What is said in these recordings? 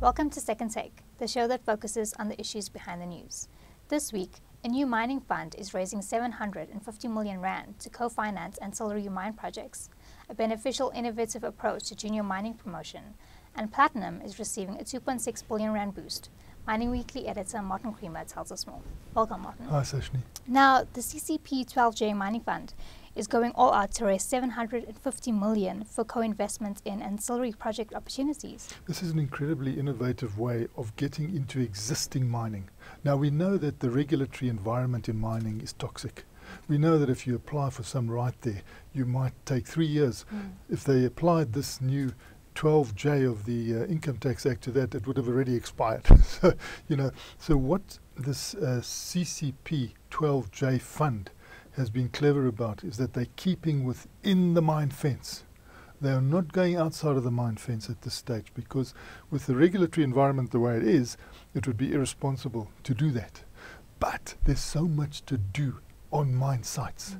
Welcome to Second Take, the show that focuses on the issues behind the news. This week, a new mining fund is raising 750 million rand to co-finance ancillary mine projects, a beneficial innovative approach to junior mining promotion, and Platinum is receiving a 2.6 billion rand boost. Mining Weekly editor Martin Creamer tells us more. Welcome, Martin. Hi, Sashni. Now, the CCP 12J Mining Fund is going all out to raise 750 million for co-investment in ancillary project opportunities. This is an incredibly innovative way of getting into existing mining. Now, we know that the regulatory environment in mining is toxic. We know that if you apply for some right there, you might take 3 years. If they applied this new 12J of the Income Tax Act to that, it would have already expired. So what this CCP 12J fund has been clever about is that they're keeping within the mine fence. They are not going outside of the mine fence at this stage, because with the regulatory environment the way it is, it would be irresponsible to do that. But there's so much to do on mine sites.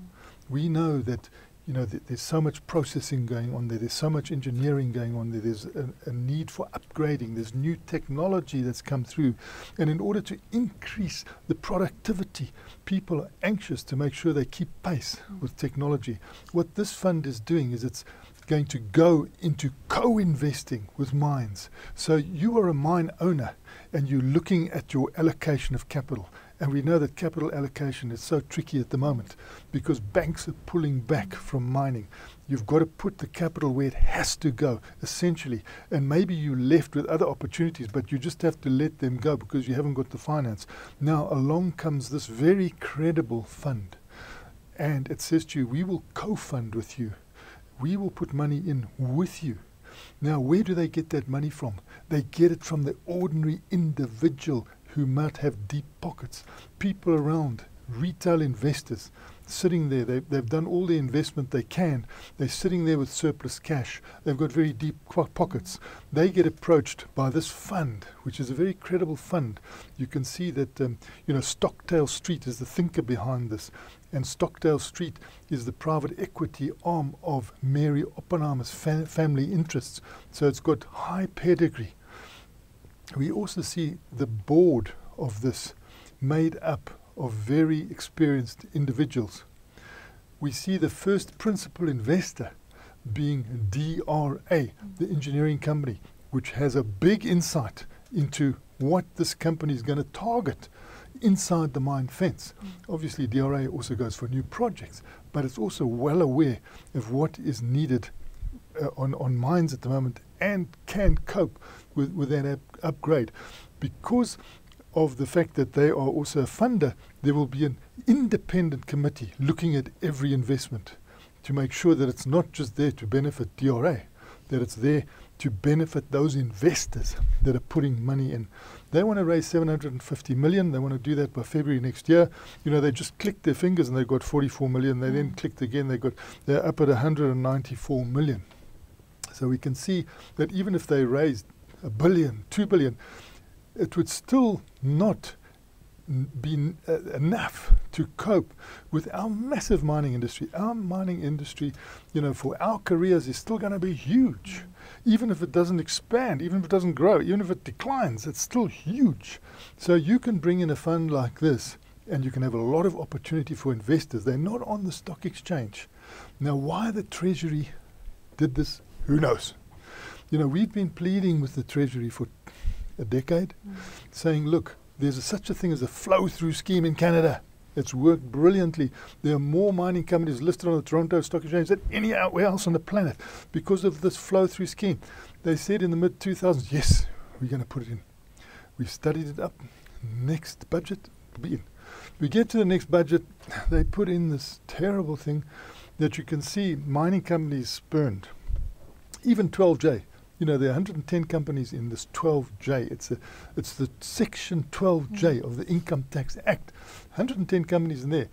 We know that there's so much processing going on there, there's so much engineering going on there, there's a need for upgrading, there's new technology that's come through. And in order to increase the productivity, people are anxious to make sure they keep pace with technology. What this fund is doing is it's going to go into co-investing with mines. So you are a mine owner and you're looking at your allocation of capital. And we know that capital allocation is so tricky at the moment because banks are pulling back from mining. You've got to put the capital where it has to go, essentially. And maybe you're left with other opportunities, but you just have to let them go because you haven't got the finance. Now along comes this very credible fund. And it says to you, we will co-fund with you. We will put money in with you. Now, where do they get that money from? They get it from the ordinary individual who might have deep pockets. People around, retail investors, sitting there. They've done all the investment they can. They're sitting there with surplus cash. They've got very deep pockets. They get approached by this fund, which is a very credible fund. You can see that Stockdale Street is the thinker behind this. And Stockdale Street is the private equity arm of Mary Oppenheimer's family interests. So it's got high pedigree. We also see the board of this made up of very experienced individuals. We see the first principal investor being DRA, the engineering company, which has a big insight into what this company is going to target inside the mine fence. Obviously, DRA also goes for new projects, but it's also well aware of what is needed on mines at the moment and can cope with that upgrade. Because of the fact that they are also a funder, there will be an independent committee looking at every investment to make sure that it's not just there to benefit DRA, that it's there to benefit those investors that are putting money in. They want to raise 750 million. They want to do that by February next year. They just clicked their fingers and they got 44 million. They then clicked again. They're up at 194 million. So we can see that even if they raised 1 billion, 2 billion, it would still not be enough to cope with our massive mining industry. Our mining industry, for our careers is still going to be huge. Even if it doesn't expand, even if it doesn't grow, even if it declines, it's still huge. So you can bring in a fund like this and you can have a lot of opportunity for investors. They're not on the stock exchange. Now, why the Treasury did this, who knows? We've been pleading with the Treasury for a decade, saying, look, there's such a thing as a flow-through scheme in Canada. It's worked brilliantly. There are more mining companies listed on the Toronto Stock Exchange than anywhere else on the planet because of this flow-through scheme. They said in the mid-2000s, yes, we're going to put it in. We've studied it up. Next budget will be in. We get to the next budget, they put in this terrible thing that you can see mining companies spurned. Even 12J. There are 110 companies in this 12J. It's the Section 12J of the Income Tax Act. 110 companies in there.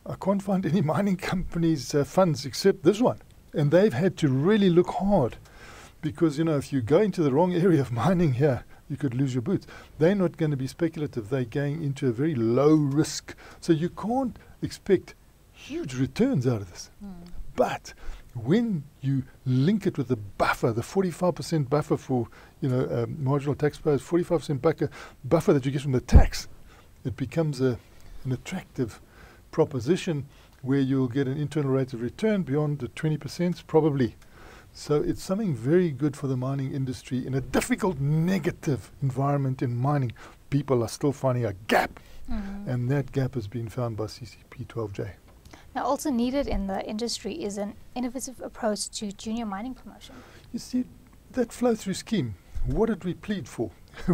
I can't find any mining companies' funds except this one. And they've had to really look hard because, if you go into the wrong area of mining here, you could lose your boots. They're not going to be speculative. They're going into a very low risk. So you can't expect huge returns out of this. But when you link it with the buffer, the 45% buffer for marginal taxpayers, 45% buffer that you get from the tax, it becomes an attractive proposition where you'll get an internal rate of return beyond the 20% probably. So it's something very good for the mining industry in a difficult negative environment in mining. People are still finding a gap, and that gap has been found by CCP 12J. Now, also needed in the industry is an innovative approach to junior mining promotion. You see, that flow-through scheme, what did we plead for?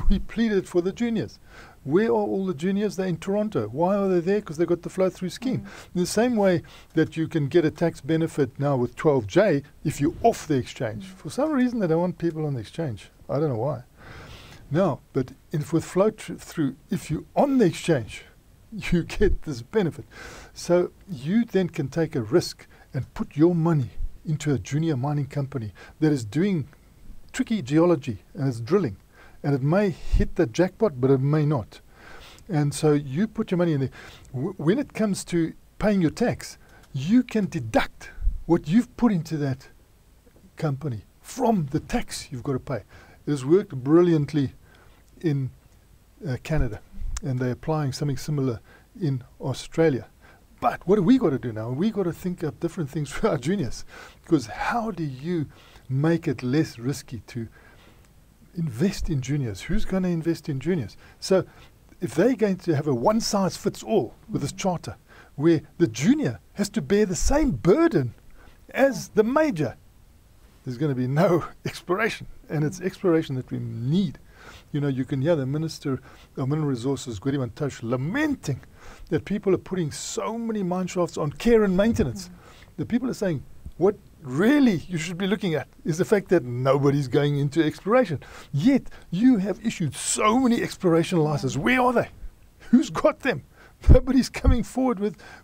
We pleaded for the juniors. Where are all the juniors? They're in Toronto. Why are they there? Because they've got the flow-through scheme. In the same way that you can get a tax benefit now with 12J if you're off the exchange. For some reason, they don't want people on the exchange. I don't know why. Now, but with flow-through, if you're on the exchange, you get this benefit. So you then can take a risk and put your money into a junior mining company that is doing tricky geology and is drilling. And it may hit the jackpot, but it may not. And so you put your money in there. When it comes to paying your tax, you can deduct what you've put into that company from the tax you've got to pay. It has worked brilliantly in Canada, and they're applying something similar in Australia. But what do we got to do now? We got to think up different things for our juniors, because how do you make it less risky to invest in juniors? Who's going to invest in juniors? So if they're going to have a one-size-fits-all with this charter, where the junior has to bear the same burden as the major, there's going to be no exploration, and it's exploration that we need. You can hear the Minister of Mineral Resources, Gwedi Mantashe, lamenting that people are putting so many mine shafts on care and maintenance. The people are saying, what really you should be looking at is the fact that nobody's going into exploration. Yet you have issued so many exploration licenses. Where are they? Who's got them? Nobody's coming forward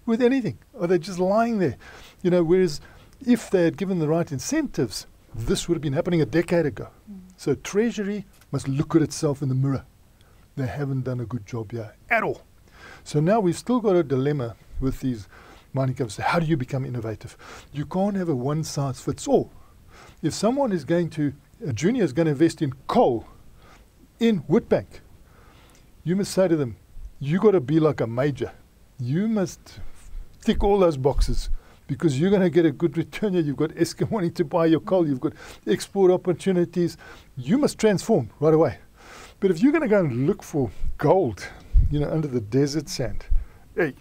with anything. Are they just lying there? Whereas if they had given the right incentives, this would have been happening a decade ago. So Treasury must look at itself in the mirror. They haven't done a good job here at all. So now we've still got a dilemma with these mining companies. How do you become innovative? You can't have a one-size-fits-all. If someone is a junior is going to invest in coal in Witbank, you must say to them, you got to be like a major. You must tick all those boxes, because you're going to get a good return here. You've got Eskom wanting to buy your coal. You've got export opportunities. You must transform right away. But if you're going to go and look for gold, under the desert sand, hey,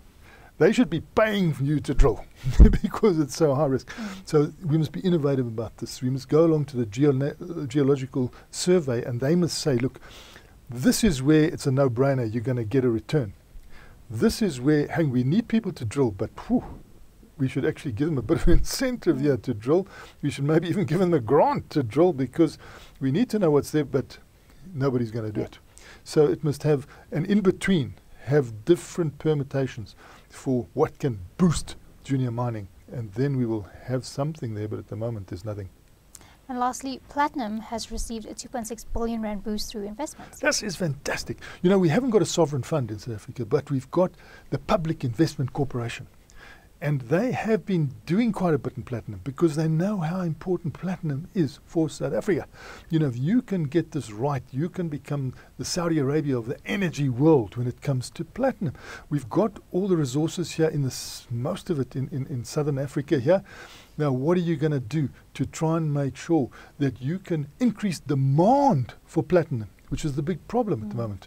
they should be paying for you to drill because it's so high risk. So we must be innovative about this. We must go along to the geological survey, and they must say, look, this is where it's a no-brainer. You're going to get a return. This is where, we need people to drill, but we should actually give them a bit of incentive here to drill. We should maybe even give them a grant to drill, because we need to know what's there, but nobody's going to do it. So it must have an in-between, have different permutations for what can boost junior mining, and then we will have something there, but at the moment there's nothing. And lastly, platinum has received a 2.6 billion rand boost through investments. This is fantastic. We haven't got a sovereign fund in South Africa, but we've got the Public Investment Corporation. And they have been doing quite a bit in platinum, because they know how important platinum is for South Africa. If you can get this right, you can become the Saudi Arabia of the energy world when it comes to platinum. We've got all the resources here, most of it in Southern Africa here. Now, what are you going to do to try and make sure that you can increase demand for platinum, which is the big problem at the moment?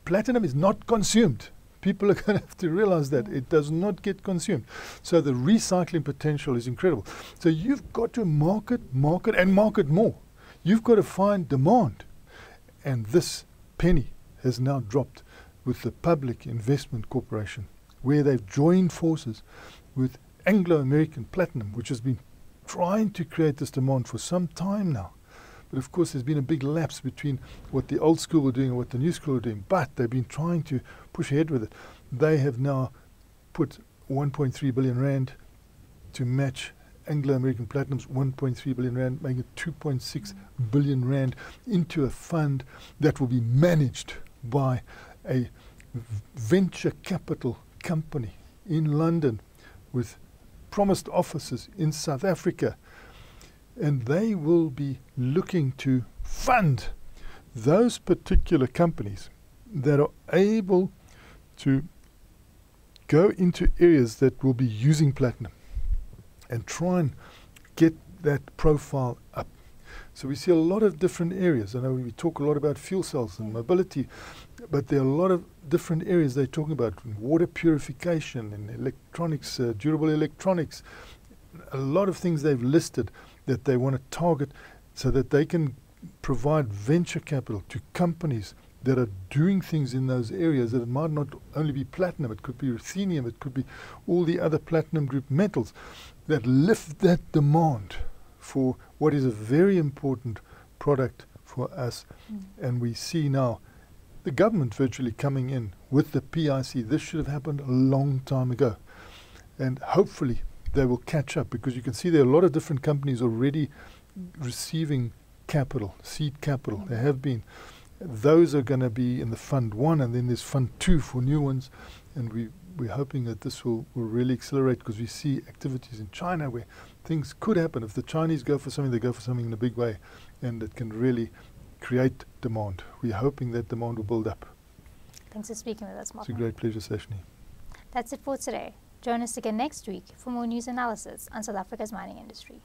Platinum is not consumed. People are going to have to realize that it does not get consumed. So the recycling potential is incredible. So you've got to market, and market more. You've got to find demand. And this penny has now dropped with the Public Investment Corporation, where they've joined forces with Anglo-American Platinum, which has been trying to create this demand for some time now. But of course, there's been a big lapse between what the old school were doing and what the new school were doing. But they've been trying to push ahead with it. They have now put 1.3 billion rand to match Anglo-American Platinum's 1.3 billion rand, making it 2.6 billion rand into a fund that will be managed by a venture capital company in London with promised offices in South Africa. And they will be looking to fund those particular companies that are able to go into areas that will be using platinum and try and get that profile up. So we see a lot of different areas. I know we talk a lot about fuel cells and mobility, but there are a lot of different areas they're talking about: water purification and electronics, durable electronics. A lot of things they've listed that they want to target so that they can provide venture capital to companies that are doing things in those areas. That it might not only be platinum, it could be ruthenium, it could be all the other platinum group metals that lift that demand for what is a very important product for us. And we see now the government virtually coming in with the PIC. This should have happened a long time ago. And hopefully they will catch up, because you can see there are a lot of different companies already receiving capital, seed capital. There have been. Those are going to be in the Fund 1, and then there's Fund 2 for new ones. And we're hoping that this will really accelerate, because we see activities in China where things could happen. If the Chinese go for something, they go for something in a big way, and it can really create demand. We're hoping that demand will build up. Thanks for speaking with us, Martin. It's a great pleasure, Sashni. That's it for today. Join us again next week for more news analysis on South Africa's mining industry.